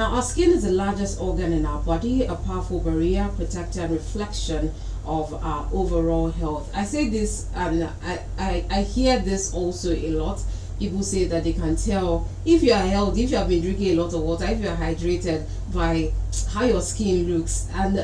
Now, our skin is the largest organ in our body, a powerful barrier, protector, and reflection of our overall health. I say this, and I hear this also a lot. People say that they can tell if you are healthy, if you have been drinking a lot of water, if you are hydrated, by how your skin looks. And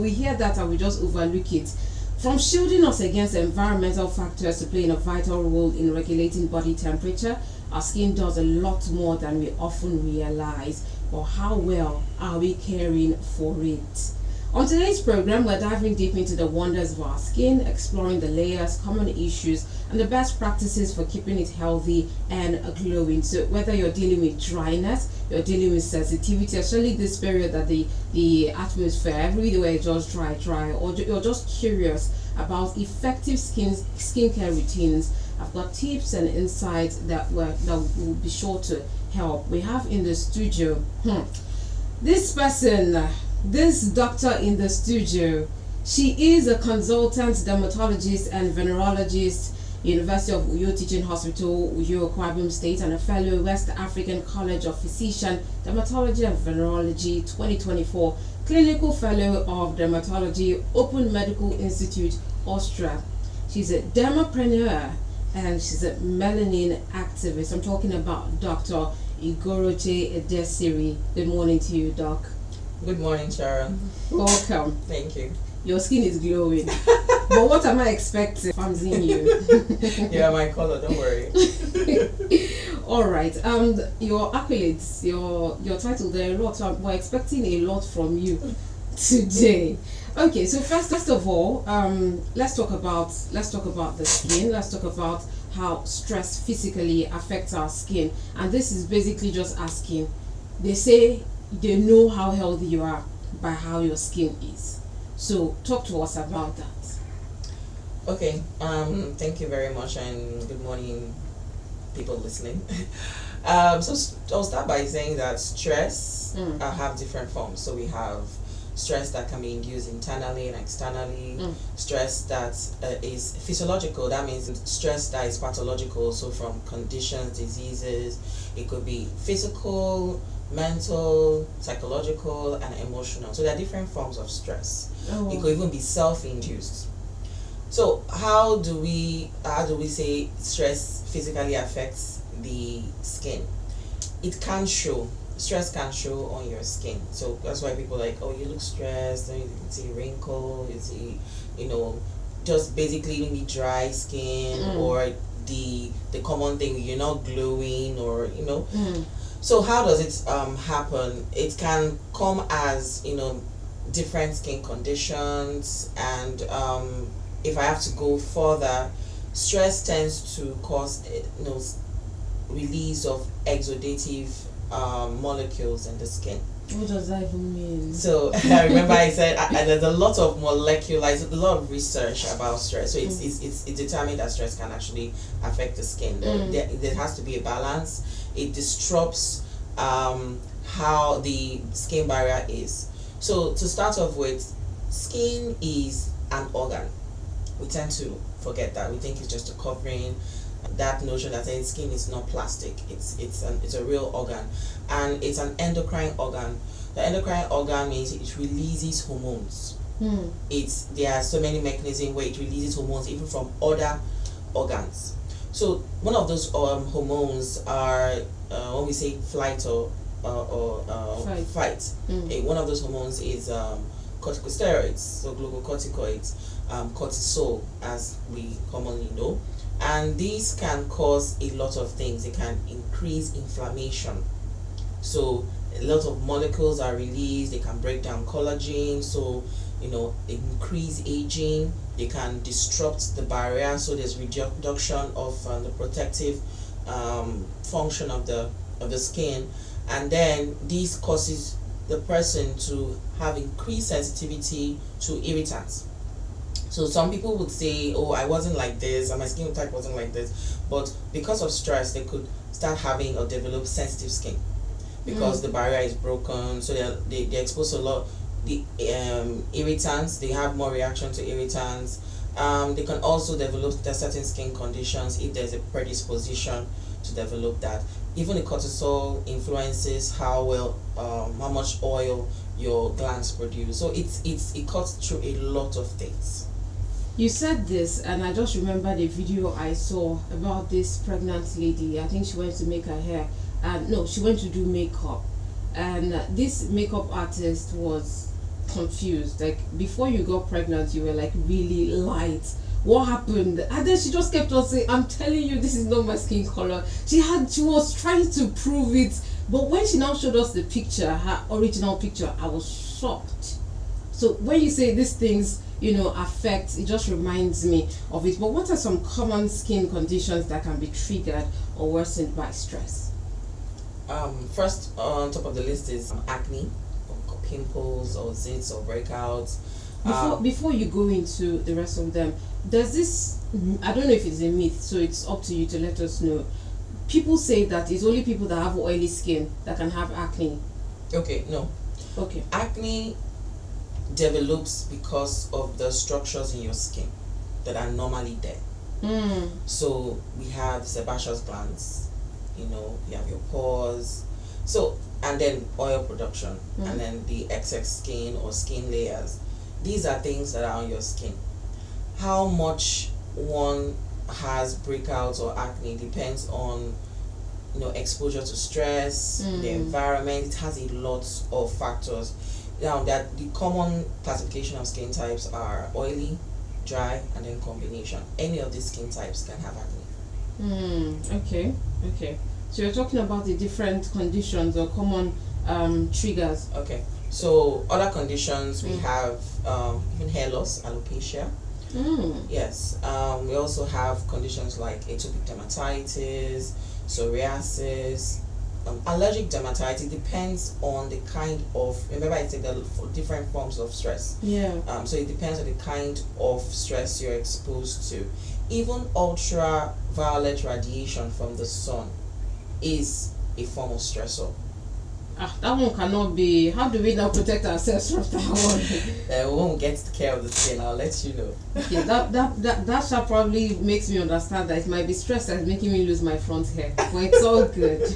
we hear that and we just overlook it. From shielding us against environmental factors to playing a vital role in regulating body temperature, our skin does a lot more than we often realize. But how well are we caring for it? On today's program, we're diving deep into the wonders of our skin, exploring the layers, common issues, and the best practices for keeping it healthy and glowing. So whether you're dealing with dryness, you're dealing with sensitivity, especially this period that the atmosphere everywhere is just dry, or you're just curious about effective skincare routines, I've got tips and insights that will be sure to help. We have in the studio this person, this doctor in the studio. She is a consultant dermatologist and venerologist, University of Uyo Teaching Hospital, Uyo, Kwabim State, and a fellow West African College of Physician, Dermatology and Venerology 2024, clinical fellow of dermatology, Open Medical Institute, Austria. She's a dermapreneur and she's a melanin activist. I'm talking about Dr. Igoroche Edesiri. Good morning to you, Doc. Good morning, Sharon. Welcome. Thank you. Your skin is glowing. But what am I expecting if I'm seeing you? Yeah, my color, don't worry. All right. Your accolades, your title, there are a lot. So we're expecting a lot from you today. Okay, so first of all, let's talk about the skin. Let's talk about how stress physically affects our skin. And this is basically just asking. They say they know how healthy you are by how your skin is. So talk to us about that. Okay. Thank you very much, and good morning, people listening. So I'll start by saying that stress have different forms. So we have stress that can be induced internally and externally. Stress that is physiological. That means stress that is pathological. So from conditions, diseases, it could be physical, mental, psychological, and emotional. So there are different forms of stress. It could even be self-induced. So how do we say stress physically affects the skin? It can show. Stress can show on your skin. So that's why people are like, oh, you look stressed, and you can see wrinkle, you see, just basically maybe dry skin, or the common thing, you're not glowing, or So how does it happen? It can come as different skin conditions, and if I have to go further, stress tends to cause release of exudative molecules in the skin. What does that even mean? So I remember I said there's a lot of a lot of research about stress. So it's determined that stress can actually affect the skin. There has to be a balance. It disrupts how the skin barrier is. So to start off with, skin is an organ. We tend to forget that. We think it's just a covering. That notion that saying skin is not plastic. It's a real organ, and it's an endocrine organ. The endocrine organ means it releases hormones. There are so many mechanisms where it releases hormones even from other organs. So one of those hormones are when we say flight or fight. One of those hormones is corticosteroids, so glucocorticoids, cortisol as we commonly know. And these can cause a lot of things. They can increase inflammation. So a lot of molecules are released. They can break down collagen. So increase aging. They can disrupt the barrier. So there's reduction of the protective function of the skin, and then this causes the person to have increased sensitivity to irritants. So some people would say, oh, I wasn't like this, and my skin type wasn't like this, but because of stress, they could start having or develop sensitive skin because the barrier is broken. So they're exposed to a lot the irritants. They have more reaction to irritants. They can also develop certain skin conditions if there's a predisposition to develop that. Even the cortisol influences how much oil your glands produce. So it cuts through a lot of things. You said this, and I just remember the video I saw about this pregnant lady. I think she went to make her hair, and no, she went to do makeup, and this makeup artist was confused. Like, before you got pregnant, you were like really light. What happened? And then she just kept on saying, "I'm telling you, this is not my skin color." She was trying to prove it, but when she now showed us the picture, her original picture, I was shocked. So when you say these things, affect, it just reminds me of it. But what are some common skin conditions that can be triggered or worsened by stress? First on top of the list is acne, or pimples, or zits, or breakouts. Before you go into the rest of them, there's this, I don't know if it's a myth, so it's up to you to let us know. People say that it's only people that have oily skin that can have acne. Okay, no. Okay. Acne develops because of the structures in your skin that are normally there. So we have sebaceous glands, you have your pores, so, and then oil production, and then the excess skin or skin layers. These are things that are on your skin. How much one has breakouts or acne depends on exposure to stress, the environment. It has a lot of factors. Now, that the common classification of skin types are oily, dry, and then combination. Any of these skin types can have acne. Okay. So you're talking about the different conditions or common triggers. Okay. So other conditions, we have even hair loss, alopecia. Yes. We also have conditions like atopic dermatitis, psoriasis. Allergic dermatitis depends on the kind of, remember I said the different forms of stress. So it depends on the kind of stress you're exposed to. Even ultraviolet radiation from the sun is a form of stressor. That one cannot be. How do we now protect ourselves from that one? We won't get to care of the skin. I'll let you know. Okay, that shall probably makes me understand that it might be stress that's making me lose my front hair. But it's all good.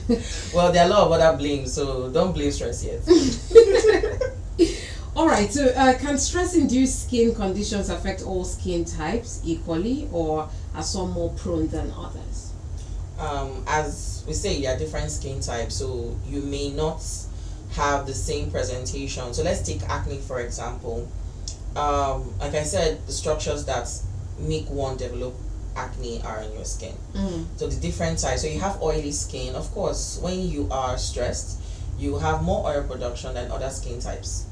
Well, there are a lot of other blames, so don't blame stress yet. All right. So, can stress-induced skin conditions affect all skin types equally, or are some more prone than others? As we say, there are different skin types, so you may not have the same presentation. So let's take acne for example. Like I said, the structures that make one develop acne are in your skin. So the different types. So you have oily skin. Of course, when you are stressed, you have more oil production than other skin types.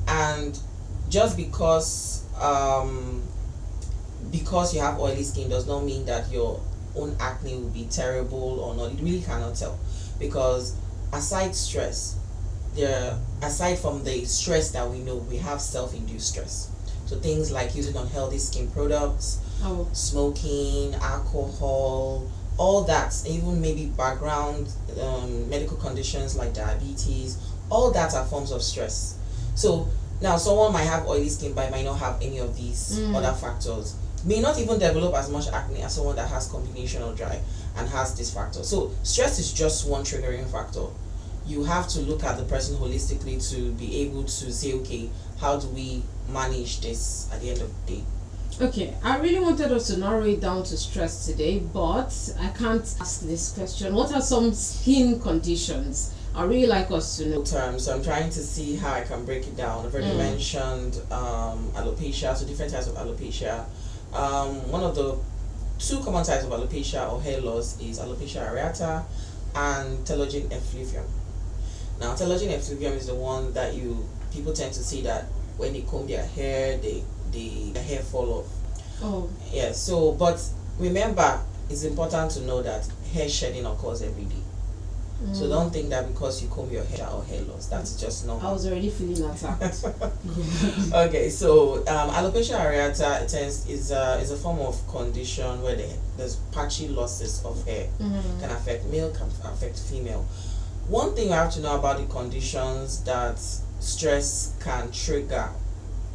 And just because you have oily skin does not mean that your own acne will be terrible or not. You really cannot tell, because aside from the stress that we know, we have self-induced stress. So things like using unhealthy skin products, smoking, alcohol, all that, even maybe background medical conditions like diabetes, all that are forms of stress. So now someone might have oily skin but might not have any of these other factors. May not even develop as much acne as someone that has combination or dry and has this factor. So stress is just one triggering factor. You have to look at the person holistically to be able to say, okay, how do we manage this at the end of the day? Okay, I really wanted us to narrow it down to stress today, but I can't ask this question. What are some skin conditions? I really like us to know. Terms, so I'm trying to see how I can break it down. I've already mentioned alopecia, so different types of alopecia. One of the two common types of alopecia or hair loss is alopecia areata and telogen effluvium. Now, telogen effluvium is the one that people tend to see that when they comb their hair, the hair fall off. Yeah. So, but remember, it's important to know that hair shedding occurs every day. So don't think that because you comb your hair or hair loss, that's just normal. I was already feeling attacked. Okay, so alopecia areata is a form of condition where there's patchy losses of hair. Can affect male, can affect female. One thing you have to know about the conditions that stress can trigger,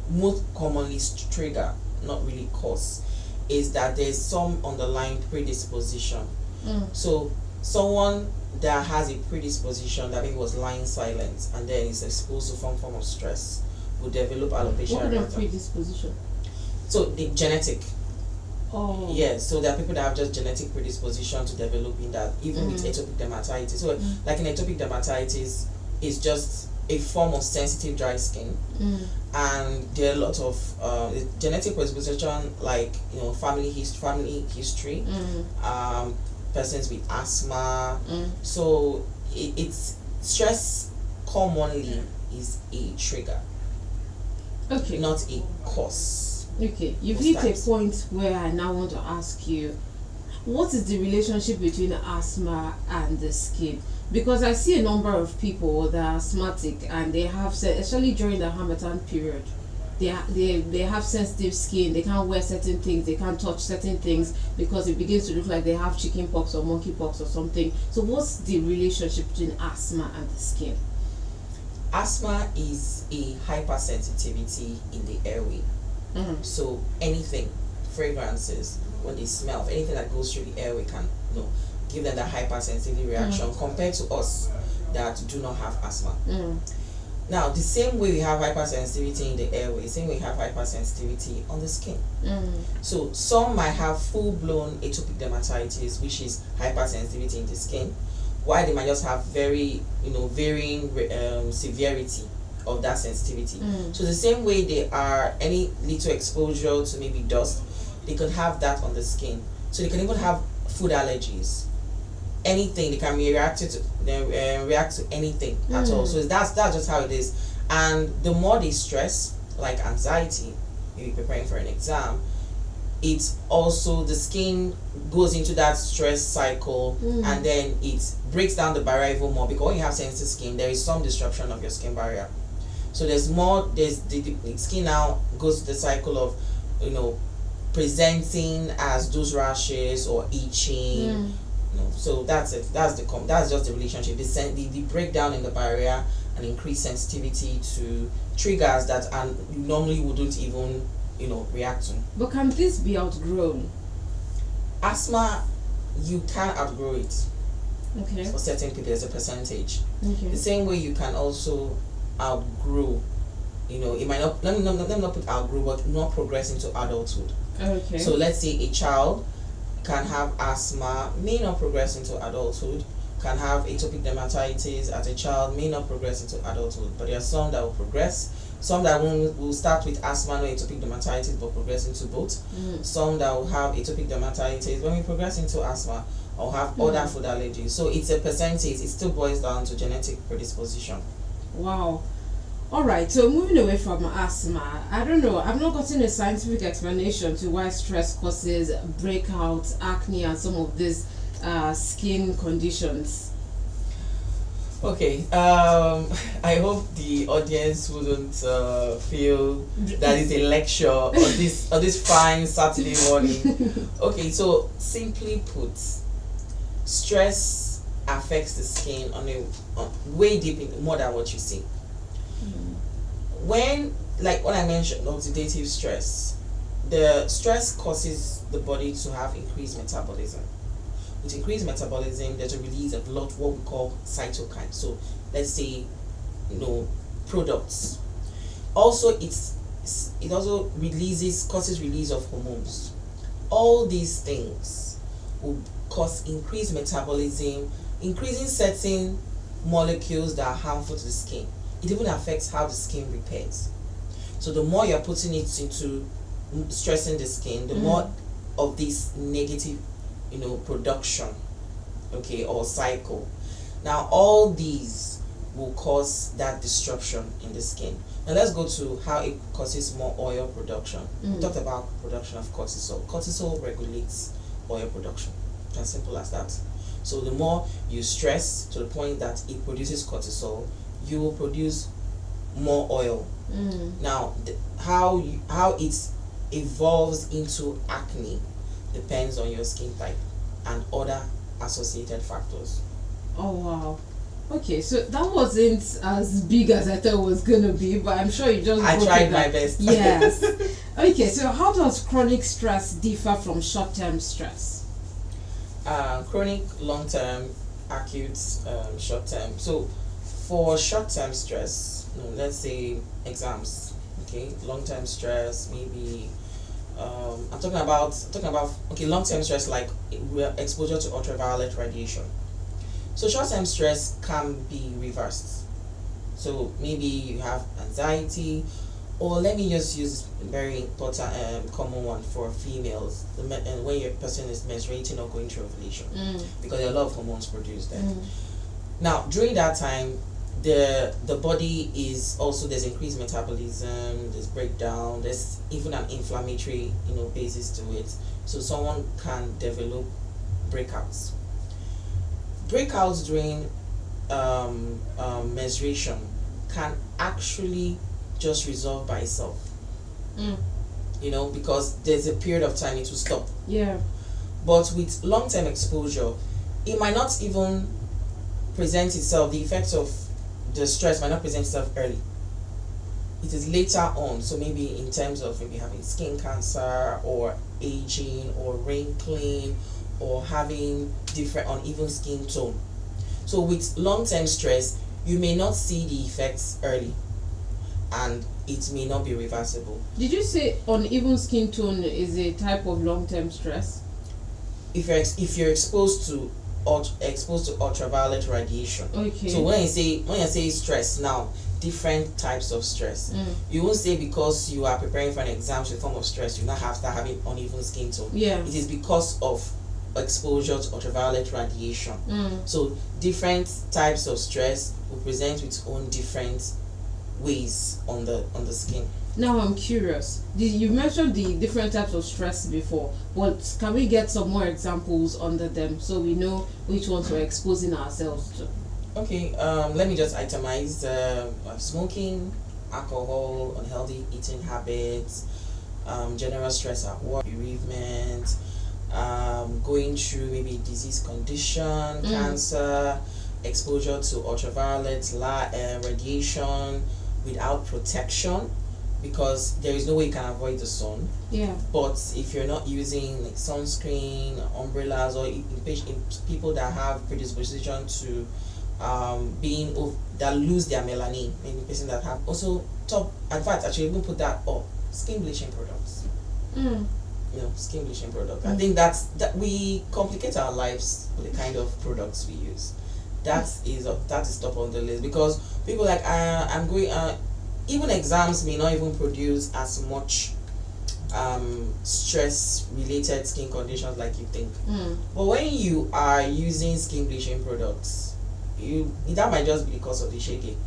most commonly trigger, not really cause, is that there's some underlying predisposition. So Someone that has a predisposition that maybe was lying silent and then is exposed to some form of stress will develop alopecia What kind of areata. predisposition? So the genetic. Oh. Yes, so there are people that have just genetic predisposition to developing that, even with atopic dermatitis. So, like in atopic dermatitis, it's just a form of sensitive dry skin, and there are a lot of genetic predisposition, like family history, persons with asthma. So it's stress commonly is a trigger, okay, not a cause. Okay, you've hit a point where I now want to ask you, what is the relationship between asthma and the skin? Because I see a number of people that are asthmatic and they have, especially during the Harmattan period, they have sensitive skin. They can't wear certain things, they can't touch certain things because it begins to look like they have chicken pox or monkey pox or something. So what's the relationship between asthma and the skin? Asthma is a hypersensitivity in the airway. So anything, fragrances, when they smell, anything that goes through the airway can give them that hypersensitivity reaction compared to us that do not have asthma. Now, the same way we have hypersensitivity in the airway, the same way we have hypersensitivity on the skin. So some might have full-blown atopic dermatitis, which is hypersensitivity in the skin, while they might just have very varying severity of that sensitivity. So the same way they are any little exposure to maybe dust, they could have that on the skin. So they can even have food allergies, anything. They can react to anything at all. So that's just how it is. And the more they stress, like anxiety, maybe preparing for an exam, it's also the skin goes into that stress cycle, and then it breaks down the barrier even more, because when you have sensitive skin, there is some disruption of your skin barrier. So there's the skin now goes to the cycle of presenting as those rashes or itching. So that's it. That's just the relationship. The breakdown in the barrier and increased sensitivity to triggers that you normally wouldn't even react to. But can this be outgrown? Asthma, you can outgrow it. Okay. For certain people, there's a percentage. Okay. The same way you can also outgrow. It might not. Let me not put outgrow, but not progress into adulthood. Okay. So let's say a child can have asthma, may not progress into adulthood, can have atopic dermatitis as a child, may not progress into adulthood. But there are some that will progress. Some that will start with asthma, no atopic dermatitis, but progress into both. Some that will have atopic dermatitis when we progress into asthma, or have other food allergies. So it's a percentage. It still boils down to genetic predisposition. Wow. All right. So moving away from asthma, I don't know. I've not gotten a scientific explanation to why stress causes breakouts, acne, and some of these skin conditions. Okay, I hope the audience wouldn't feel that it's a lecture on this fine Saturday morning. Okay, so simply put, stress affects the skin on way deep in more than what you see. When I mentioned oxidative stress, the stress causes the body to have increased metabolism. With increased metabolism, there's a release of what we call cytokines. So let's say, products. Also, it also causes release of hormones. All these things will cause increased metabolism, increasing certain molecules that are harmful to the skin. It even affects how the skin repairs. So the more you're putting it into stressing the skin, the more of this negative production, or cycle. Now all these will cause that disruption in the skin. Now let's go to how it causes more oil production. We talked about production of cortisol. Cortisol regulates oil production. As simple as that. So the more you stress to the point that it produces cortisol, you will produce more oil. Now how it evolves into acne depends on your skin type and other associated factors. Oh wow. Okay, so that wasn't as big as I thought it was gonna be, but I'm sure you just I tried my best. Yes. Okay, so how does chronic stress differ from short-term stress? chronic, long-term, acute, short-term. So for short-term stress, let's say exams, okay, long-term stress, maybe I'm talking about okay, long-term stress like exposure to ultraviolet radiation. So short-term stress can be reversed. So maybe you have anxiety, or let me just use a very important common one for females, when your person is menstruating or going through ovulation, because there are a lot of hormones produced there. Now during that time, the body is also, there's increased metabolism, there's breakdown, there's even an inflammatory basis to it. So someone can develop breakouts during menstruation can actually just resolve by itself, because there's a period of time it will stop. Yeah. But with long-term exposure, it might not even present itself, the effects of the stress might not present itself early. It is later on. So maybe in terms of maybe having skin cancer or aging or wrinkling or having different uneven skin tone. So with long-term stress, you may not see the effects early, and it may not be reversible. Did you say uneven skin tone is a type of long-term stress? If you're exposed to ultraviolet radiation. Okay. So when you say stress now, different types of stress. You won't say because you are preparing for an exam, it's a form of stress, you now have to start having uneven skin tone. Yeah. It is because of exposure to ultraviolet radiation. So different types of stress will present with own different ways on the skin. Now I'm curious. You mentioned the different types of stress before, but can we get some more examples under them so we know which ones we're exposing ourselves to? Okay, let me just itemize smoking, alcohol, unhealthy eating habits, general stress at work, bereavement, going through maybe disease condition, cancer, exposure to ultraviolet radiation without protection, because there is no way you can avoid the sun. Yeah. But if you're not using like sunscreen, umbrellas, or in people that have predisposition to that lose their melanin, maybe person that have also in fact actually even put that up, skin bleaching products. Skin bleaching products. I think that we complicate our lives with the kind of products we use. That is top on the list, because people like I'm going even exams may not even produce as much stress related skin conditions like you think. But when you are using skin bleaching products, that might just be because of the shaking.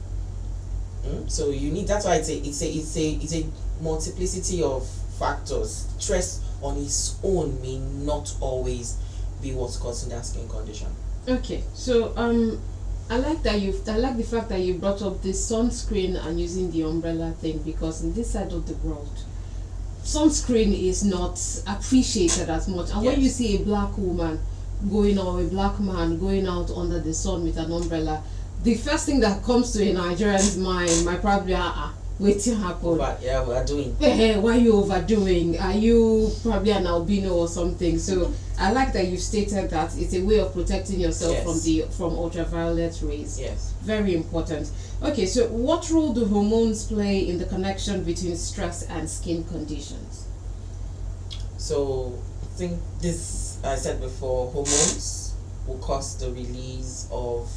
So you need, that's why it's a multiplicity of factors. Stress on its own may not always be what's causing that skin condition. Okay, so I like the fact that you brought up the sunscreen and using the umbrella thing, because in this side of the world, sunscreen is not appreciated as much. And when you see a black woman or a black man going out under the sun with an umbrella, the first thing that comes to a Nigerian's mind might probably waiting happen. But yeah, we are doing. Why are you overdoing? Are you probably an albino or something? So I like that you've stated that it's a way of protecting yourself from ultraviolet rays. Yes. Very important. Okay, so what role do hormones play in the connection between stress and skin conditions? So I think this, I said before, hormones will cause the release of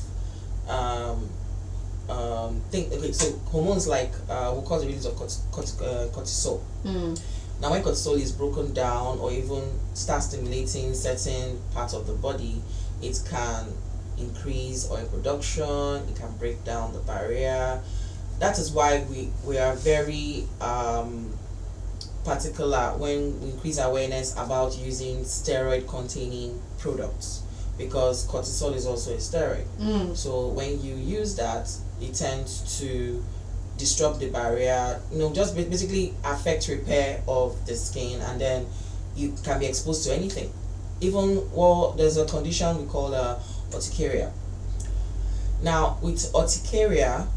so hormones like will cause the release of cortisol. Now when cortisol is broken down or even starts stimulating certain parts of the body, it can increase oil production, it can break down the barrier. That is why we are very particular when we increase awareness about using steroid containing products, because cortisol is also a steroid. So when you use that, it tends to disrupt the barrier, just basically affect repair of the skin, and then you can be exposed to anything. Even there's a condition we call urticaria. Now with urticaria,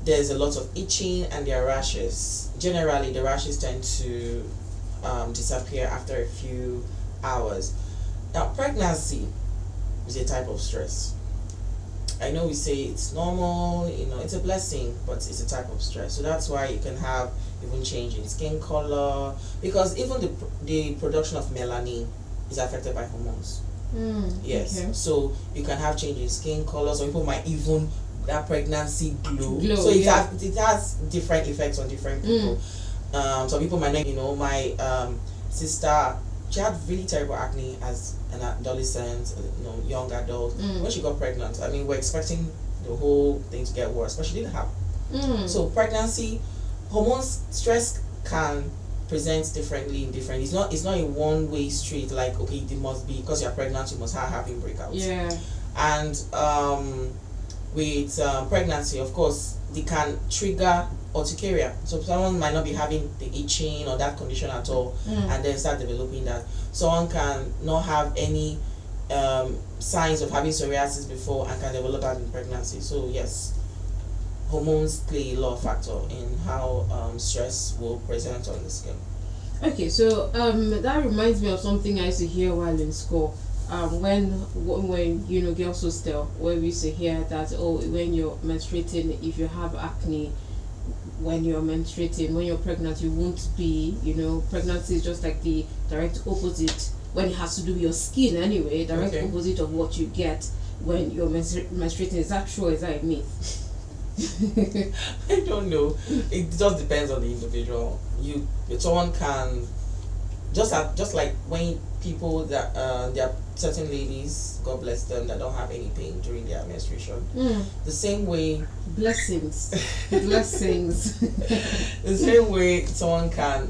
there's a lot of itching and there are rashes. Generally the rashes tend to disappear after a few hours. Now, pregnancy is a type of stress. I know we say it's normal, it's a blessing, but it's a type of stress. So that's why you can have even change in skin color, because even the production of melanin is affected by hormones. Yes. Okay. So you can have change in skin color. Some people might even that pregnancy glow. So it has different effects on different people. Some people might not. My sister, she had really terrible acne as an adolescent, young adult. When she got pregnant, I mean, we're expecting the whole thing to get worse, but she didn't have. So pregnancy, hormones, stress can present differently in different. It's not a one-way street. Like, okay, it must be because you're pregnant, you must have having breakouts. Yeah. And with pregnancy, of course, they can trigger urticaria. So someone might not be having the itching or that condition at all, and then start developing that. Someone can not have any signs of having psoriasis before and can develop that in pregnancy. So yes, hormones play a lot of factor in how stress will present on the skin. Okay, so that reminds me of something I used to hear while in school. When girls hostel, where we used to hear that, when you're menstruating, if you have acne when you're menstruating, when you're pregnant, you won't be, pregnancy is just like the direct opposite when it has to do with your skin anyway, direct opposite of what you get when you're menstruating. Is that true or is that a myth? I don't know. It just depends on the individual. Someone can just like when people that there are certain ladies, God bless them, that don't have any pain during their menstruation. The same way, blessings. The same way someone can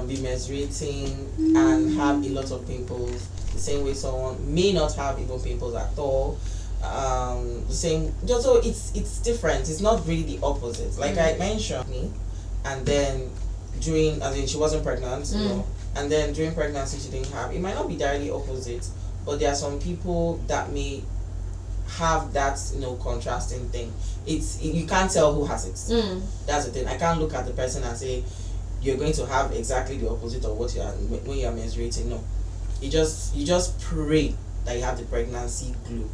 be menstruating and have a lot of pimples. The same way someone may not have even pimples at all. The same, just so it's different. It's not really the opposite. Like I mentioned, and then she wasn't pregnant, and then during pregnancy she didn't have. It might not be directly opposite, but there are some people that may have that contrasting thing. You can't tell who has it. That's the thing. I can't look at the person and say you're going to have exactly the opposite of what you are when you are menstruating. No, you just pray that you have the pregnancy glue.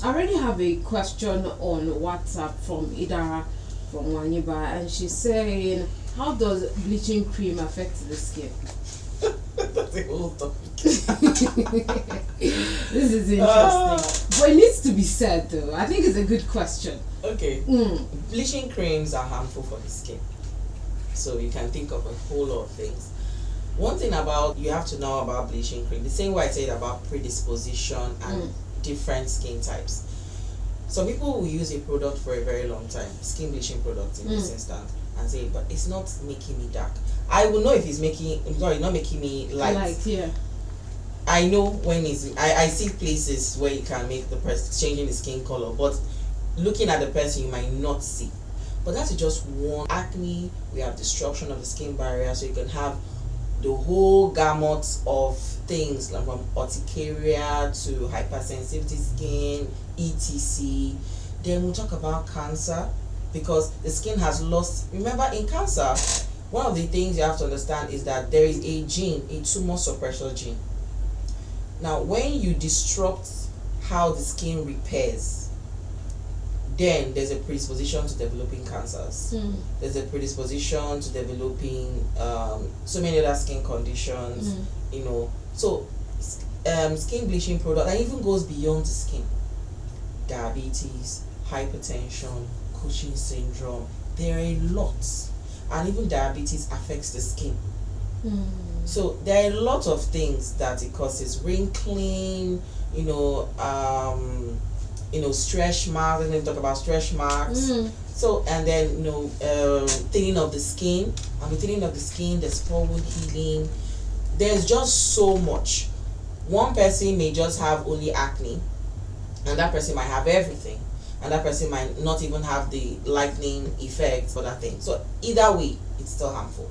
I already have a question on WhatsApp from Idara from Wanyiba, and she's saying, how does bleaching cream affect the skin? That's a whole topic. This is interesting. But it needs to be said though. I think it's a good question. Okay. Bleaching creams are harmful for the skin. So you can think of a whole lot of things. One thing you have to know about bleaching cream, the same way I said about predisposition and different skin types. Some people will use a product for a very long time, skin bleaching product in this instance, and say, but it's not making me dark. I will know if it's not making me light. I know when I see places where you can make the person changing the skin color, but looking at the person you might not see. But that's just one. Acne, we have destruction of the skin barrier, so you can have the whole gamut of things, like from urticaria to hypersensitivity skin, etc. Then we'll talk about cancer, because the skin has lost. Remember, in cancer, one of the things you have to understand is that there is a gene, a tumor suppressor gene. Now, when you disrupt how the skin repairs, then there's a predisposition to developing cancers. There's a predisposition to developing so many other skin conditions, So skin bleaching product, that even goes beyond the skin. Diabetes, hypertension, Cushing syndrome, there are a lot. And even diabetes affects the skin. So there are a lot of things that it causes. Wrinkling, stretch marks. And then talk about stretch marks. So, and then thinning of the skin. And with thinning of the skin, there's pore wound healing. There's just so much. One person may just have only acne, and that person might have everything, and that person might not even have the lightening effect for that thing. So either way, it's still harmful.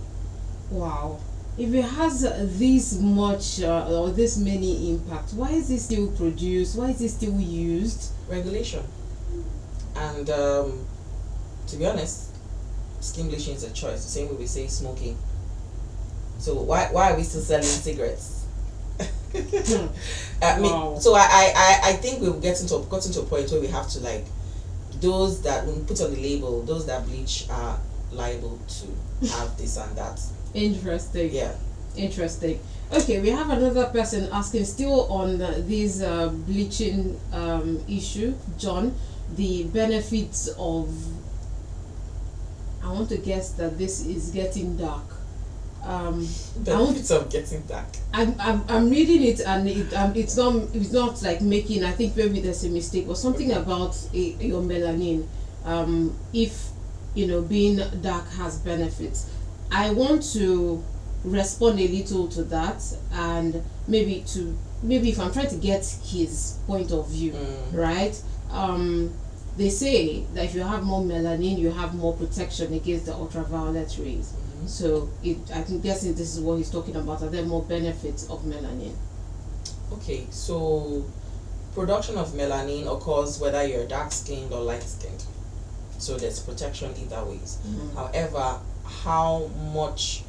Wow. If it has this much or this many impacts, why is it still produced? Why is it still used? Regulation. And to be honest, skin bleaching is a choice. The same way we say smoking. So why are we still selling cigarettes? Wow. So I think we've gotten to a point where we have to like those that when we put on the label, those that bleach are liable to have this and that. Interesting. Yeah. Interesting. Okay, we have another person asking still on this bleaching issue, John, the benefits of. I want to guess that this is getting dark. Benefits of getting dark. I'm reading it and it's not like making. I think maybe there's a mistake or something about your melanin. If being dark has benefits, I want to respond a little to that and maybe if I'm trying to get his point of view, right? They say that if you have more melanin, you have more protection against the ultraviolet rays. So I'm guessing this is what he's talking about. Are there more benefits of melanin? Okay, so production of melanin occurs whether you're dark skinned or light skinned. So there's protection either ways. However, how much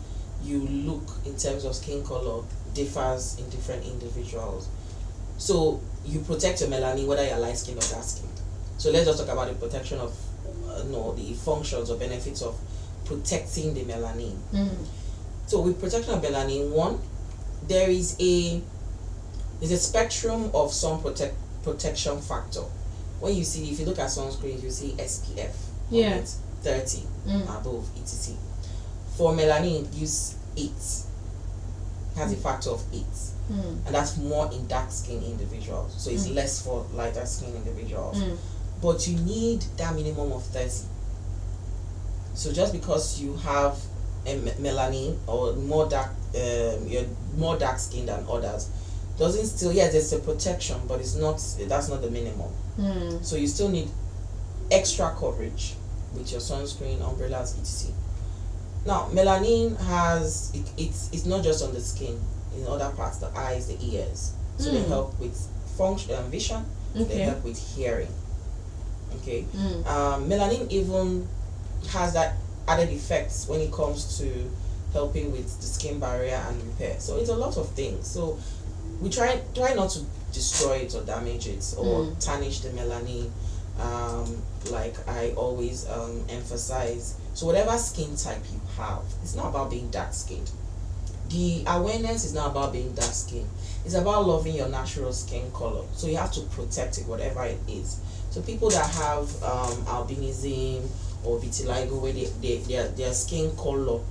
you look in terms of skin color differs in different individuals. So you protect your melanin whether you're light skinned or dark skinned. So let's just talk about the protection of the functions or benefits of protecting the melanin. So with protection of melanin, one, there's a spectrum of sun protection factor. If you look at sunscreen, you see SPF, 30 above, etc. For melanin, use 8. Has a factor of 8, and that's more in dark skin individuals. So it's less for lighter skin individuals. But you need that minimum of 30. So just because you have a melanin or more dark, you're more dark skinned than others, doesn't still there's a protection, but that's not the minimum. So you still need extra coverage with your sunscreen, umbrellas, etc. Now melanin has it's not just on the skin, in other parts, the eyes, the ears. So they help with vision. They help with hearing. Okay. Melanin even has that added effects when it comes to helping with the skin barrier and repair. So it's a lot of things. So we try not to destroy it or damage it or tarnish the melanin. Like I always emphasize. So whatever skin type you have, it's not about being dark skinned. The awareness is not about being dark skinned. It's about loving your natural skin color. So you have to protect it, whatever it is. So people that have albinism or vitiligo, where their skin color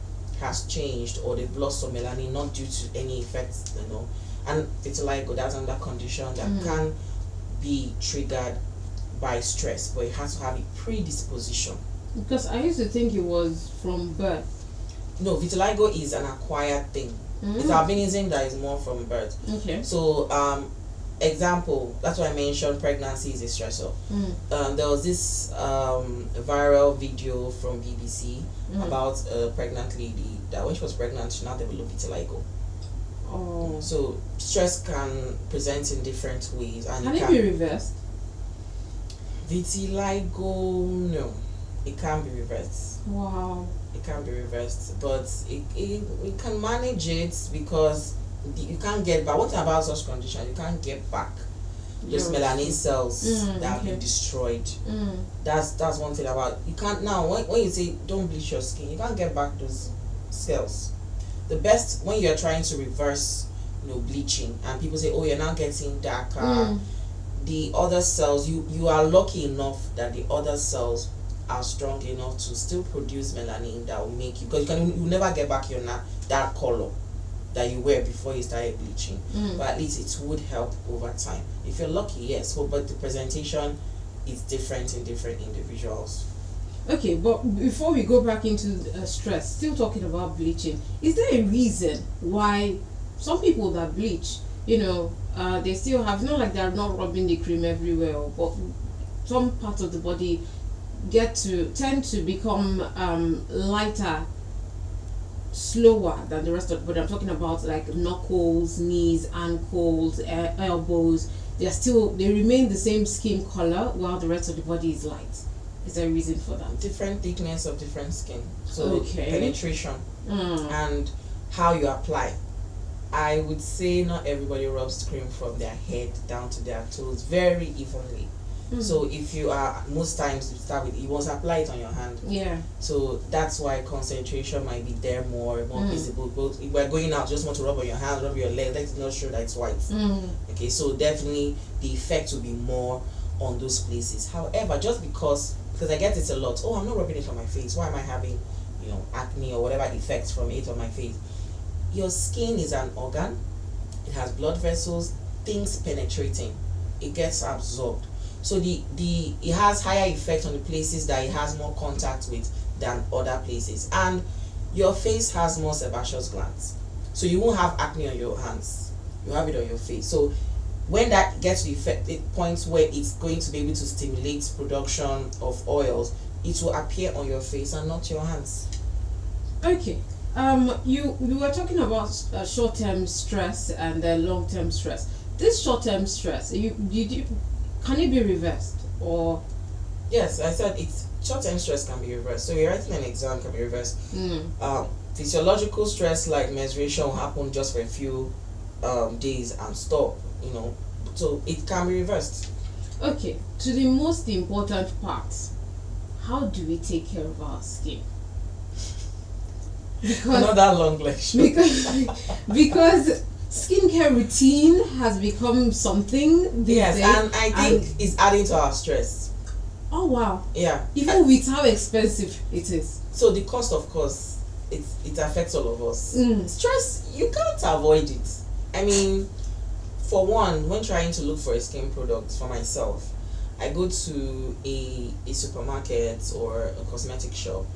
has changed or they've lost some melanin, not due to any effects, and vitiligo, that's another condition that can be triggered by stress, but it has to have a predisposition. Because I used to think it was from birth. No, vitiligo is an acquired thing. It's albinism that is more from birth. Okay. So example, that's why I mentioned pregnancy is a stressor. There was this viral video from BBC about a pregnant lady that when she was pregnant she now developed vitiligo. So stress can present in different ways, and can it be reversed? Vitiligo, no, it can't be reversed. Wow. It can be reversed, but we can manage it because you can't get back. One thing about such condition, you can't get back those melanin cells that have been destroyed. That's one thing about you can't now. When you say don't bleach your skin, you can't get back those cells. The best when you're trying to reverse, bleaching, and people say, oh, you're now getting darker. The other cells, you are lucky enough that the other cells are strong enough to still produce melanin that will make you, because you never get back your dark color that you were before you started bleaching, but at least it would help over time. If you're lucky, yes, but the presentation is different in different individuals. Okay, but before we go back into stress, still talking about bleaching, is there a reason why some people that bleach, they still have, not like they're not rubbing the cream everywhere, but some parts of the body tend to become lighter slower than the rest of the body? I'm talking about like knuckles, knees, ankles, elbows. They remain the same skin color while the rest of the body is light. Is there a reason for that? Different thickness of different skin. So penetration and how you apply. I would say not everybody rubs cream from their head down to their toes very evenly. So if you are, most times you start with, you must apply it on your hand. Yeah. So that's why concentration might be there more visible. But if we're going out, just want to rub on your hand, rub your leg, that's not sure that it's white. Okay, so definitely the effect will be more on those places. However, just because I get it a lot, oh, I'm not rubbing it on my face, why am I having, acne or whatever effects from it on my face? Your skin is an organ. It has blood vessels, things penetrating. It gets absorbed. So it has higher effect on the places that it has more contact with than other places. And your face has more sebaceous glands. So you won't have acne on your hands. You have it on your face. So when that gets to the point where it's going to be able to stimulate production of oils, it will appear on your face and not your hands. Okay. You were talking about short-term stress and long-term stress. This short-term stress, can it be reversed or? Yes, I said it's short-term stress can be reversed. So you're writing an exam can be reversed. Physiological stress like menstruation will happen just for a few days and stop. So it can be reversed. Okay, to the most important part, how do we take care of our skin? Another long lecture. Because skincare routine has become something these days, and I think it's adding to our stress. Oh wow. Yeah. Even with how expensive it is. So the cost, of course, it affects all of us. Stress, you can't avoid it. I mean, for one, when trying to look for a skin product for myself, I go to a supermarket or a cosmetic shop,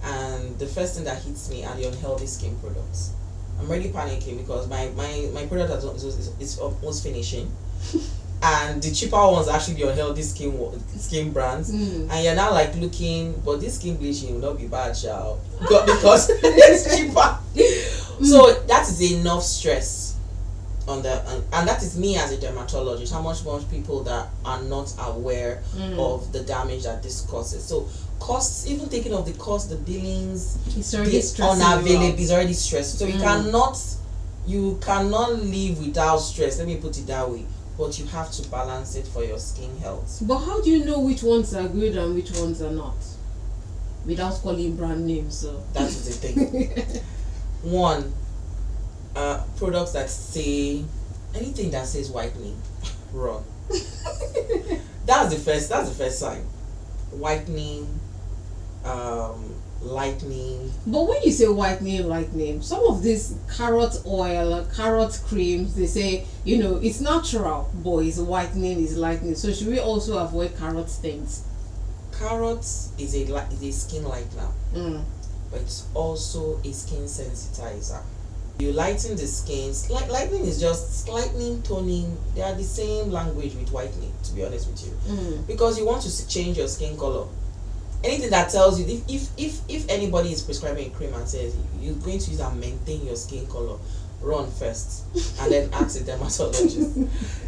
and the first thing that hits me are the unhealthy skin products. I'm already panicking because my product is almost finishing, and the cheaper ones are actually the unhealthy skin brands, and you're now like looking, but this skin bleaching will not be bad, child, because it's cheaper. So that is enough stress on and that is me as a dermatologist. How much more people that are not aware of the damage that this causes. So costs, even taking off the cost, the billings, it's already unavailable, is already stressed. So you cannot live without stress. Let me put it that way. But you have to balance it for your skin health. But how do you know which ones are good and which ones are not, without calling brand names? So that is the thing. One, products that say anything that says whitening, run. That's the first sign. Whitening, lightening. But when you say whitening, lightening, some of these carrot oil, carrot creams, they say, it's natural, but it's whitening, is lightening. So should we also avoid carrot things? Carrot is a skin lightener, but it's also a skin sensitizer. You lighten the skin. Lightening is just lightening, toning. They are the same language with whitening, to be honest with you, because you want to change your skin color. Anything that tells you, if anybody is prescribing a cream and says you're going to use and maintain your skin color, run first and then ask a dermatologist.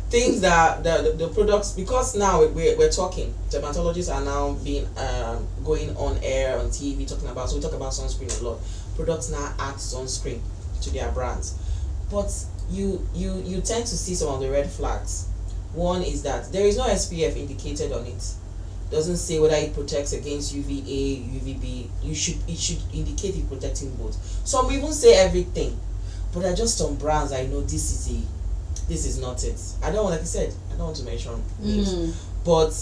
Things that the products, because now we're talking, dermatologists are now being going on air on TV talking about, so we talk about sunscreen a lot. Products now add sunscreen to their brands, but you tend to see some of the red flags. One is that there is no SPF indicated on it. Doesn't say whether it protects against UVA, UVB. It should indicate it protecting both. Some even say everything, but there are just some brands I know this is not it. I don't want to mention names, but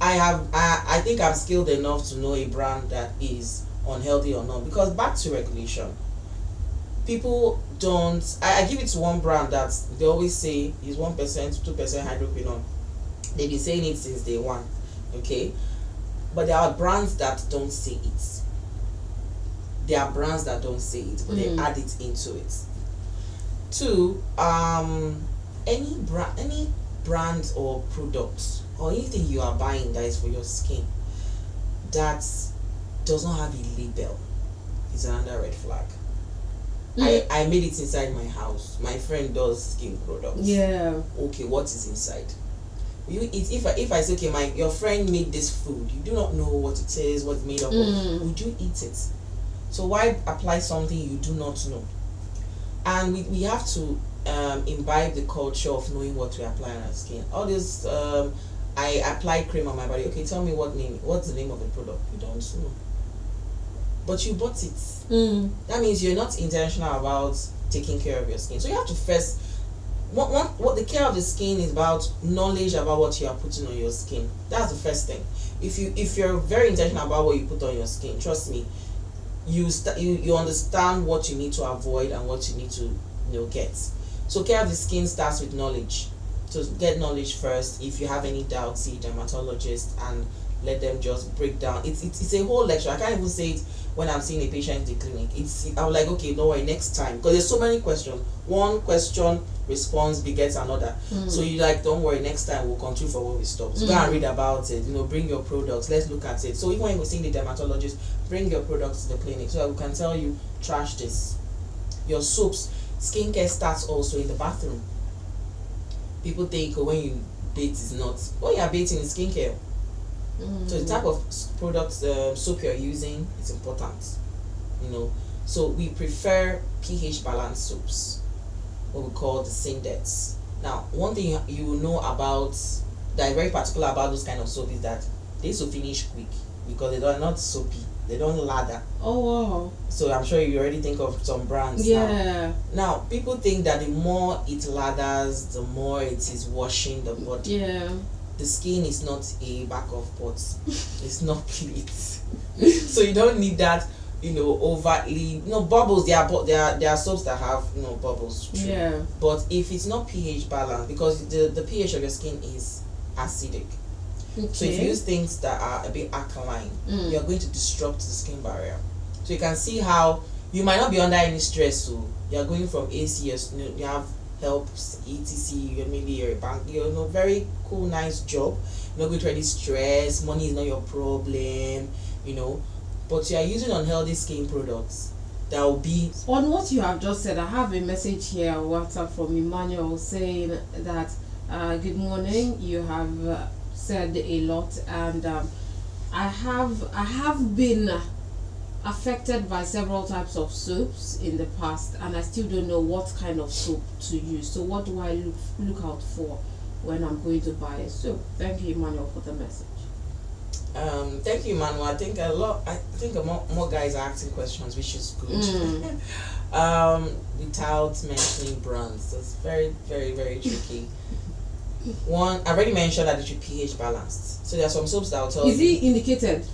I think I'm skilled enough to know a brand that is unhealthy or not, because back to regulation. People don't. I give it to one brand that they always say is 1%, 2% hydroquinone. They've been saying it since day one, okay? But there are brands that don't say it. There are brands that don't say it, but they add it into it. Two, any brand or product or anything you are buying that is for your skin that does not have a label is another red flag. I made it inside my house. My friend does skin products. Yeah. Okay, what is inside? You eat, if I say, okay, your friend made this food, you do not know what it is, what it's made up of. Would you eat it? So why apply something you do not know? And we have to imbibe the culture of knowing what we apply on our skin. All this I apply cream on my body. Okay, tell me what's the name of the product? You don't know, but you bought it. That means you're not intentional about taking care of your skin. So you have to first, what the care of the skin is about, knowledge about what you are putting on your skin. That's the first thing. If you're very intentional about what you put on your skin, trust me, you understand what you need to avoid and what you need to get. So care of the skin starts with knowledge. So get knowledge first. If you have any doubts, see a dermatologist and let them just break down. It's a whole lecture. I can't even say it when I'm seeing a patient in the clinic. I'm like, okay, don't worry, next time, because there's so many questions. One question response begets another. So you like, don't worry, next time we'll continue for where we stop. So go and read about it. Bring your products. Let's look at it. So even when we're seeing the dermatologist, bring your products to the clinic so that we can tell you, trash this. Your soaps, skincare starts also in the bathroom. People think when you bathe is not. What you are bathing is skincare. So the type of products, soap you're using is important. So we prefer pH balanced soaps, what we call the Syndex. Now, one thing you will know about that is very particular about those kind of soap is that they used to finish quick because they are not soapy. They don't lather. Oh wow. So I'm sure you already think of some brands. Now people think that the more it lathers, the more it is washing the body. Yeah. The skin is not a back of pot. It's not plate. So you don't need that, overtly. Bubbles. There are soaps that have bubbles. True. Yeah. But if it's not pH balanced, because the pH of your skin is acidic. Okay. So if you use things that are a bit alkaline, you're going to disrupt the skin barrier. So you can see how you might not be under any stress. So you're going from ACS, you have helps, etc. Maybe you're a bank, very cool, nice job. You're not going to any stress. Money is not your problem, But you are using unhealthy skin products that will be. On what you have just said, I have a message here on WhatsApp from Emmanuel saying that good morning. You have said a lot, and I have been affected by several types of soaps in the past, and I still don't know what kind of soap to use. So what do I look out for when I'm going to buy a soap? Thank you, Emmanuel, for the message. Thank you, Emmanuel. I think more guys are asking questions, which is good. Without mentioning brands, so it's very, very, very tricky. One, I already mentioned that it should pH balanced. So there are some soaps that will tell you. Is it indicated?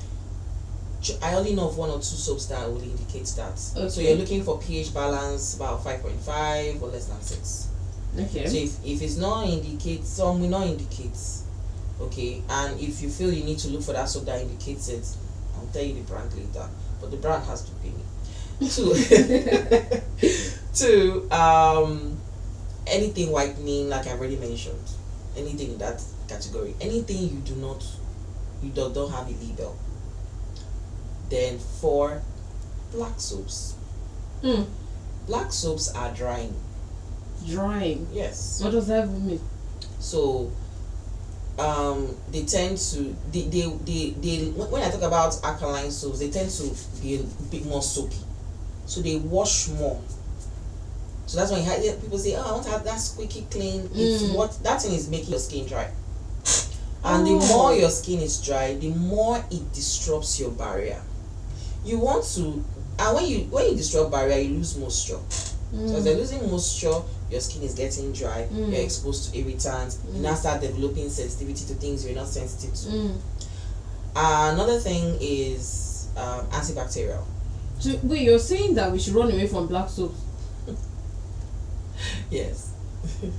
I only know of 1 or 2 soaps that will indicate that. Okay. So you're looking for pH balance about 5.5 or less than 6. Okay. So if it's not indicate, some will not indicate. Okay, and if you feel you need to look for that soap that indicates it, I'll tell you the brand later. But the brand has to pay me. Two, anything whitening, like I already mentioned, anything in that category, anything you don't have a label. Then 4, black soaps. Black soaps are drying. Drying? Yes. What does that even mean? So they tend to they when I talk about alkaline soaps, they tend to be a bit more soapy. So they wash more. So that's when you hear people say, "Oh, I want to have that squeaky clean." It's what that thing is making your skin dry. And the more your skin is dry, the more it disrupts your barrier. You want to, and when you disrupt barrier, you lose moisture. So as you're losing moisture, your skin is getting dry. You're exposed to irritants. You now start developing sensitivity to things you're not sensitive to. Another thing is antibacterial. So wait, you're saying that we should run away from black soaps? Yes.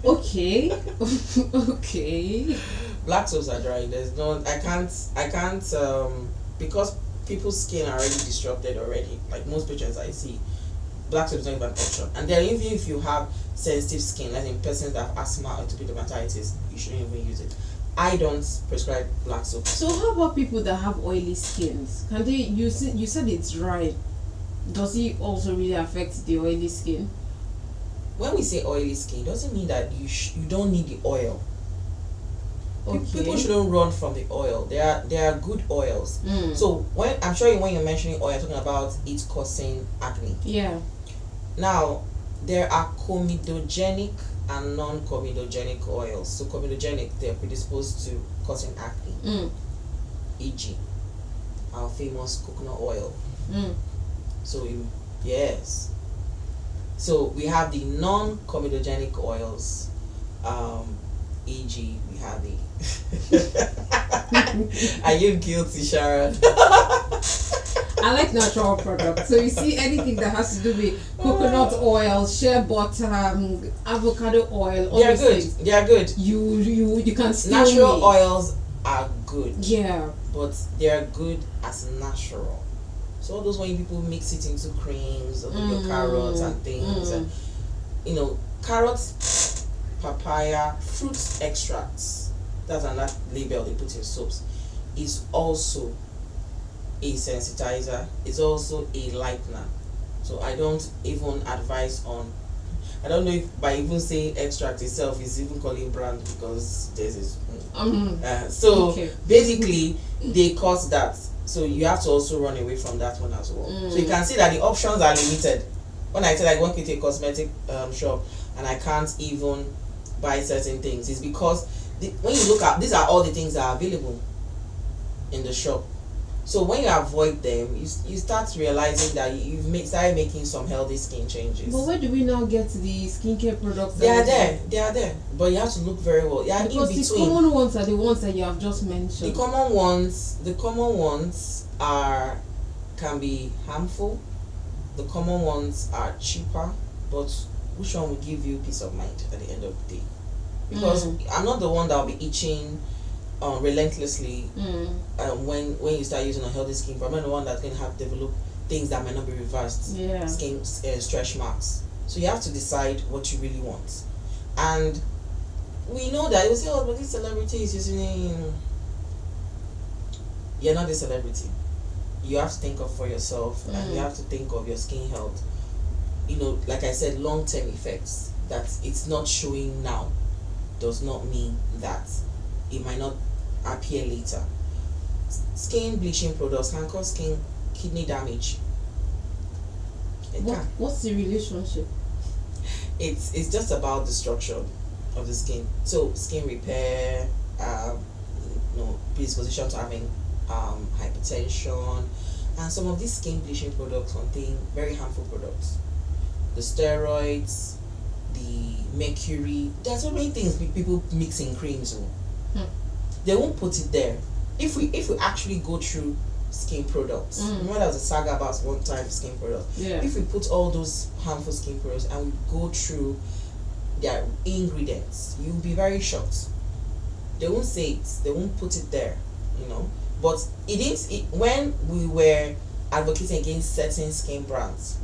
Okay. Okay. Black soaps are dry. There's no. I can't. Because people's skin are already disrupted already. Like most patients I see, black soap is not even an option. And then even if you have sensitive skin, like in persons that have asthma or atopic dermatitis, you shouldn't even use it. I don't prescribe black soap. So how about people that have oily skins? Can they use it? You said it's dry. Does it also really affect the oily skin? When we say oily skin, it doesn't mean that you don't need the oil. Okay. People shouldn't run from the oil. There are good oils. So when you're mentioning oil, you're talking about it causing acne. Yeah. Now, there are comedogenic and non-comedogenic oils. So comedogenic, they're predisposed to causing acne, e.g. our famous coconut oil. So yes, so we have the non-comedogenic oils, e.g. we have the are you guilty, Sharon? I like natural products. So you see anything that has to do with coconut oil, shea butter, avocado oil, all They are those good. things. They are good. You can steal Natural me. oils are good. Yeah. But they are good as natural. So all those when people mix it into creams or your carrots and things, and carrots, papaya, fruit extracts. That's another label they put in soaps. Is also a sensitizer. It's also a lightener. So I don't even advise on. I don't know if by even saying extract itself is even calling brand, because there's this. Basically they cause that. So you have to also run away from that one as well. So you can see that the options are limited. When I said I work with a cosmetic shop and I can't even buy certain things, it's because when you look at, these are all the things that are available in the shop. So when you avoid them, you start realizing that you've started making some healthy skin changes. But where do we now get the skincare products? They are there, but you have to look very well. They are because in between. The common ones are the ones that you have just mentioned. The common ones can be harmful. The common ones are cheaper, but which one will give you peace of mind at the end of the day? Because I'm not the one that will be itching relentlessly when you start using a healthy skin. But I'm not the one that's going to have developed things that might not be reversed. Yeah. Skin stretch marks. So you have to decide what you really want. And we know that you say, oh, but this celebrity is using. You're not a celebrity. You have to think of for yourself, and you have to think of your skin health. Like I said, long-term effects that it's not showing now does not mean that it might not appear later. Skin bleaching products can cause kidney damage. What's the relationship? It's just about the structure of the skin. So skin repair, predisposition to having hypertension, and some of these skin bleaching products contain very harmful products. The steroids, the mercury. There's so many things people mix in creams. They won't put it there. If we actually go through skin products, remember there was a saga about one type of skin product. Yeah. If we put all those harmful skin products and we go through their ingredients, you'll be very shocked. They won't say it. They won't put it there. But when we were advocating against certain skin brands,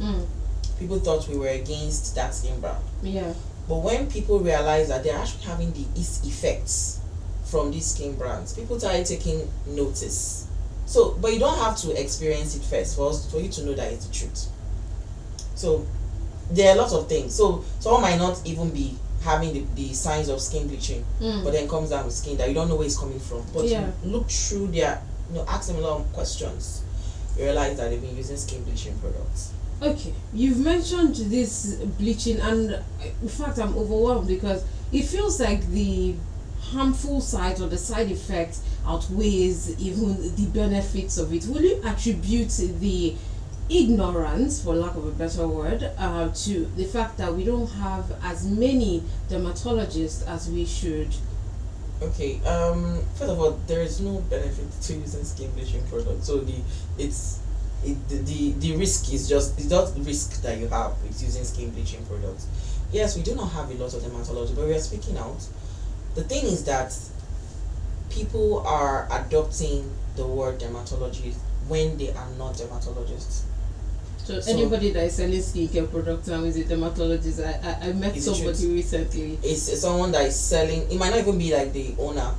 people thought we were against that skin brand. Yeah. But when people realize that they're actually having the effects from these skin brands, people started taking notice. So, but you don't have to experience it first for you to know that it's the truth. So there are lots of things. So someone might not even be having the signs of skin bleaching, but then comes down with skin that you don't know where it's coming from. But you look through their, ask them a lot of questions, you realize that they've been using skin bleaching products. Okay, you've mentioned this bleaching, and in fact I'm overwhelmed because it feels like the harmful side or the side effects outweighs even the benefits of it. Will you attribute the ignorance, for lack of a better word, to the fact that we don't have as many dermatologists as we should? Okay, first of all, there is no benefit to using skin bleaching products. So the risk is just risk that you have with using skin bleaching products. Yes, we do not have a lot of dermatology, but we are speaking out. The thing is that people are adopting the word dermatology when they are not dermatologists. So anybody that is selling skincare products now is a dermatologist. I met somebody recently. It's someone that is selling. It might not even be like the owner,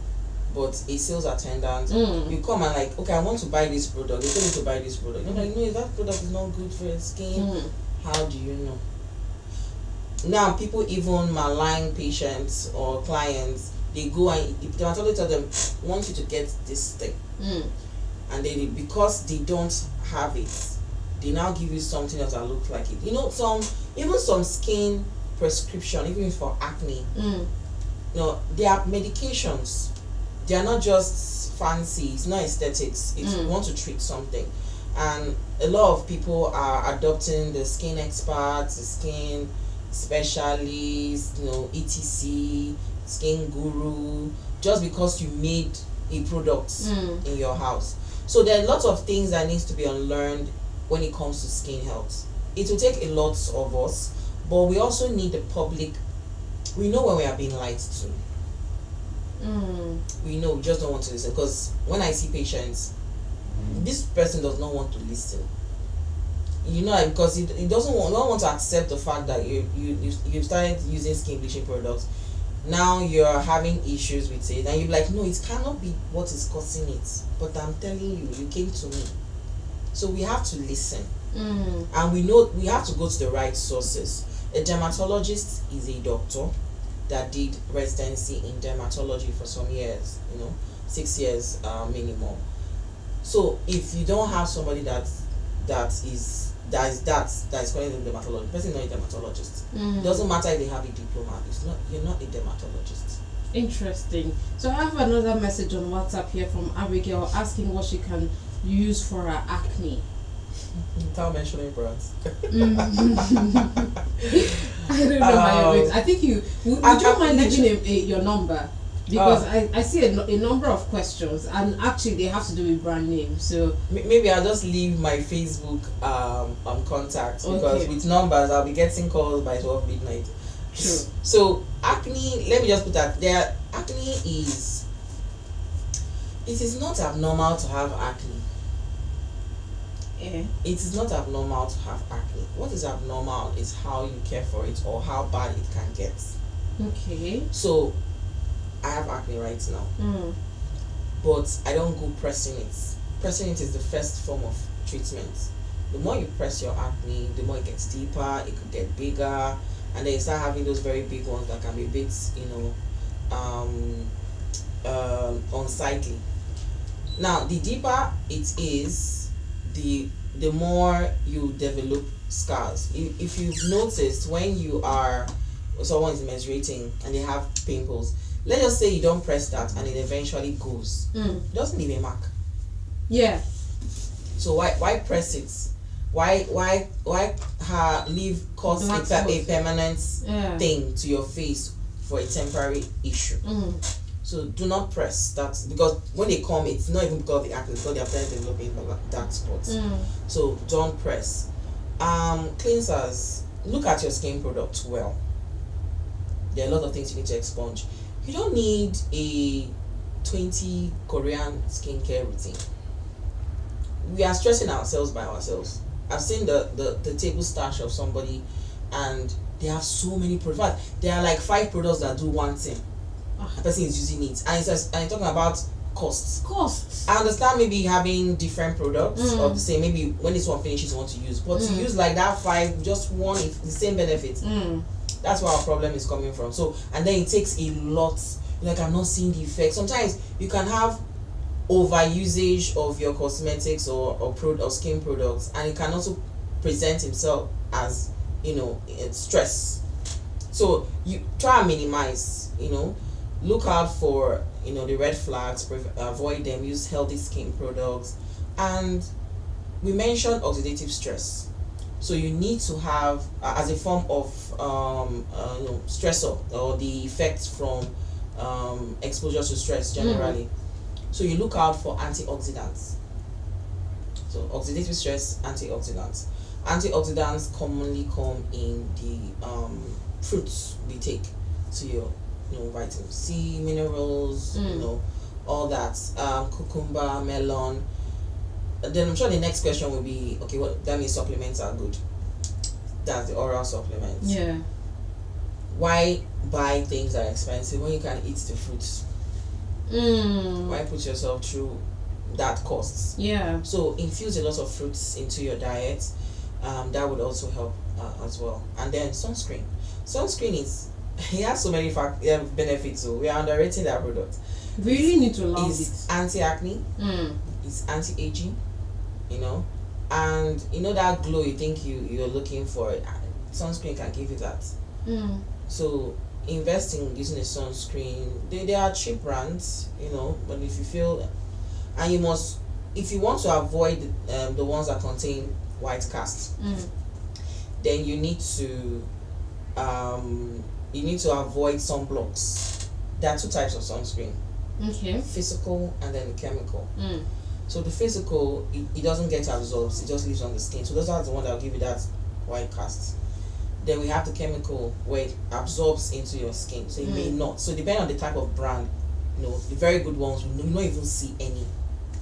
but a sales attendant. You come and like, okay, I want to buy this product. They tell you to buy this product. You're like, no, if that product is not good for your skin, how do you know? Now people even malign patients or clients. They go and the dermatologist tell them, I want you to get this thing, and because they don't have it, they now give you something else that looks like it. You know, some skin prescription, even for acne, you know, they are medications. They are not just fancy. It's not aesthetics. It's you want to treat something, and a lot of people are adopting the skin experts, the skin specialists, you know, etc, skin guru, just because you made a product in your house. So there are lots of things that needs to be unlearned when it comes to skin health. It will take a lot of us, but we also need the public. We know when we are being lied to. We know, we just don't want to listen. Because when I see patients, this person does not want to listen. You know, because he don't want to accept the fact that you've started using skin bleaching products. Now you're having issues with it, and you're like, no, it cannot be what is causing it. But I'm telling you, you came to me. So we have to listen, and we know we have to go to the right sources. A dermatologist is a doctor that did residency in dermatology for some years, you know, 6 years minimum. So if you don't have somebody that is calling them dermatologist, person is not a dermatologist. It doesn't matter if they have a diploma. You're not a dermatologist. Interesting. So I have another message on WhatsApp here from Abigail asking what she can use for her acne. Without mentioning brands. I don't know my rates. I think would you mind leaving your number? Because I see a number of questions, and actually they have to do with brand names. So maybe I'll just leave my Facebook contact, because with numbers I'll be getting calls by 12 midnight. True. So acne, let me just put that there. Acne it is not abnormal to have acne. Yeah. It is not abnormal to have acne. What is abnormal is how you care for it or how bad it can get. Okay. So I have acne right now, but I don't go pressing it. Pressing it is the first form of treatment. The more you press your acne, the more it gets deeper, it could get bigger, and then you start having those very big ones that can be a bit, you know, unsightly. Now, the deeper it is, the more you develop scars. If you've noticed, when someone is menstruating and they have pimples, let's just say you don't press that and it eventually goes. It doesn't leave a mark. Yeah. So why press it? Why cause a permanent thing to your face for a temporary issue? So do not press that, because when they come, it's not even because of the acne, it's because they are starting developing dark spots. So don't press. Cleansers, look at your skin product well. There are a lot of things you need to expunge. You don't need a 20 Korean skincare routine. We are stressing ourselves by ourselves. I've seen the table stash of somebody, and they have so many products. There are like 5 products that do one thing. A person is using it, and it's talking about costs. I understand maybe having different products of the same. Maybe when this one finishes, you want to use, but to use like that 5, just one, the same benefit. That's where our problem is coming from. So, and then it takes a lot. Like, I'm not seeing the effect. Sometimes you can have overusage of your cosmetics or skin products, and it can also present himself as, you know, stress. So you try and minimize, you know, look out for, you know, the red flags, avoid them, use healthy skin products. And we mentioned oxidative stress. So you need to have, as a form of you know, stressor, or the effects from exposure to stress generally. So you look out for antioxidants. So oxidative stress, antioxidants. Antioxidants commonly come in the fruits we take. So your, you know, vitamin C, minerals, you know, all that. Cucumber, melon. Then I'm sure the next question will be, okay, what that means supplements are good. That's the oral supplements. Yeah. Why buy things that are expensive when you can eat the fruits? Why put yourself through that costs? Yeah. So infuse a lot of fruits into your diet. That would also help as well. And then sunscreen. Sunscreen it has so many benefits. So we are underrating that product. We really need to love it's it. Anti-acne. It's anti-aging. You know, and you know that glow you think you're looking for, sunscreen can give you that. So invest in using a sunscreen. They are cheap brands, you know, but if you feel, and you must, if you want to avoid the ones that contain white cast, then you need to avoid sunblocks. There are two types of sunscreen. Okay. Physical and then chemical. So the physical, it doesn't get absorbed, it just lives on the skin. So those are the ones that will give you that white cast. Then we have the chemical where it absorbs into your skin. So it may not. So depending on the type of brand, you know, the very good ones will not even see any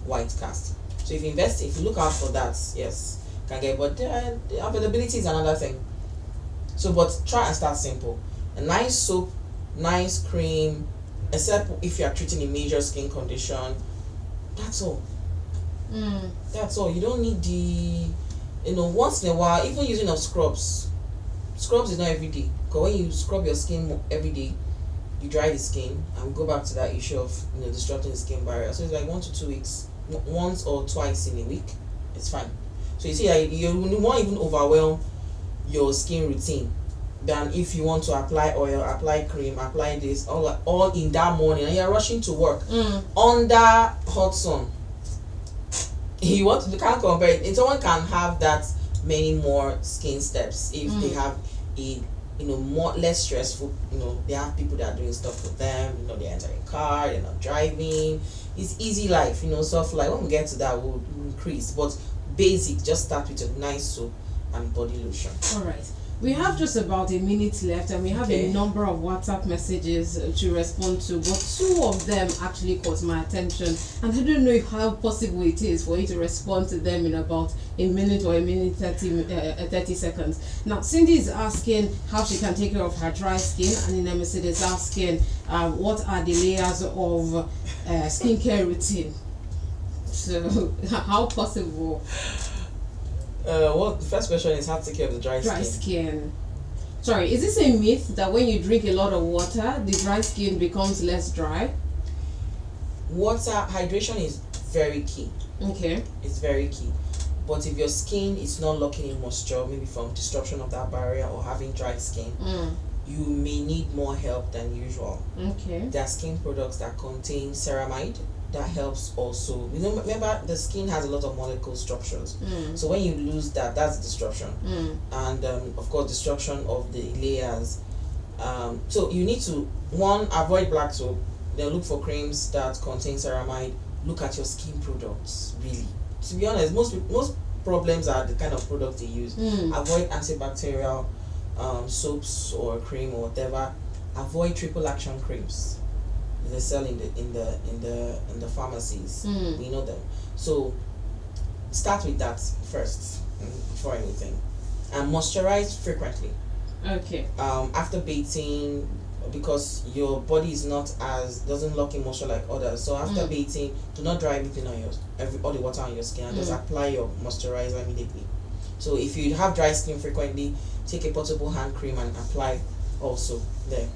white cast. So if you look out for that, yes, can get. But the availability is another thing. So, but try and start simple. A nice soap, nice cream, except if you are treating a major skin condition. That's all. That's all. You don't need the, you know, once in a while, even using of scrubs. Scrubs is not every day. Because when you scrub your skin every day, you dry the skin, and we go back to that issue of, you know, disrupting the skin barrier. So it's like 1 to 2 weeks, once or twice in a week, it's fine. So you see, you won't even overwhelm your skin routine than if you want to apply oil, apply cream, apply this all in that morning, and you're rushing to work under hot sun. You can't compare it. And someone can have that many more skin steps if they have a, you know, less stressful, you know, they have people that are doing stuff for them, you know, they enter a car, they're not driving, it's easy life, you know, stuff like when we get to that we'll increase, but basic, just start with a nice soap and body lotion. All right. We have just about a minute left, and we have a number of WhatsApp messages to respond to, but two of them actually caught my attention, and I don't know how possible it is for you to respond to them in about a minute or a minute 30 seconds. Now, Cindy is asking how she can take care of her dry skin, and then Mercedes is asking what are the layers of skincare routine. So, how possible? Well, the first question is how to take care of the dry skin. Sorry, is this a myth that when you drink a lot of water, the dry skin becomes less dry? Water hydration is very key. Okay. It's very key. But if your skin is not locking in moisture, maybe from disruption of that barrier or having dry skin, you may need more help than usual. Okay. There are skin products that contain ceramide. That helps also. You know, remember the skin has a lot of molecule structures. So when you lose that, that's disruption. And of course, destruction of the layers. So you need to, one, avoid black soap. Then look for creams that contain ceramide. Look at your skin products. Really, to be honest, most problems are the kind of products they use. Avoid antibacterial soaps or cream or whatever. Avoid triple action creams. They sell in the pharmacies. We know them. So start with that first before anything, and moisturize frequently. Okay. After bathing, because your body is doesn't lock in moisture like others. So after bathing, do not dry everything on all the water on your skin, and just apply your moisturizer immediately. So if you have dry skin frequently, take a portable hand cream and apply also there.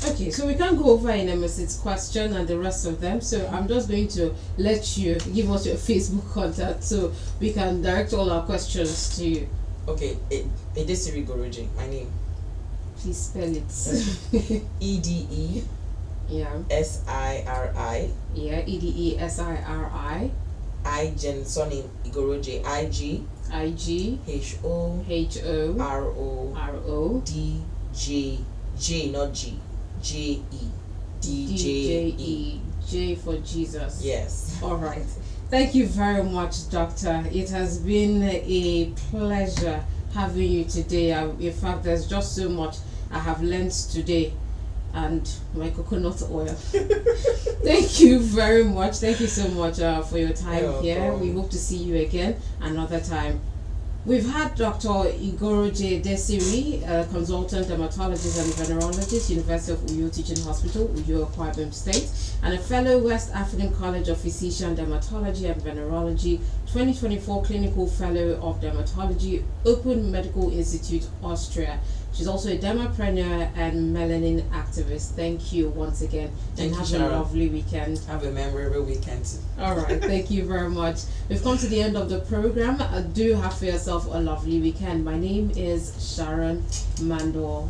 Okay, so we can't go over NMS's question and the rest of them, so I'm just going to let you give us your Facebook contact so we can direct all our questions to you. Okay, Edesiri Goroje, my name. Please spell it. EDE. Yeah. SIRI. Yeah, EDESIRI. Surname Igoroje. IG. HO. DJ. J, not G. JE. DJE. J for Jesus. Yes. All right. Thank you very much, Doctor. It has been a pleasure having you today. In fact, there's just so much I have learned today, and my coconut oil. Thank you very much. Thank you so much for your time here. We hope to see you again another time. We've had Dr. Igoroje Desiri, a consultant dermatologist and venerologist, University of Uyo Teaching Hospital, Uyo, Akwa Ibom State, and a fellow West African College of Physician Dermatology and Venerology, 2024 Clinical Fellow of Dermatology, Open Medical Institute, Austria. She's also a dermapreneur and melanin activist. Thank you once again. Thank and you, have Sharon. a lovely weekend. Have a memorable weekend too. All right, thank you very much. We've come to the end of the program. Do have for yourself a lovely weekend. My name is Sharon Mandor.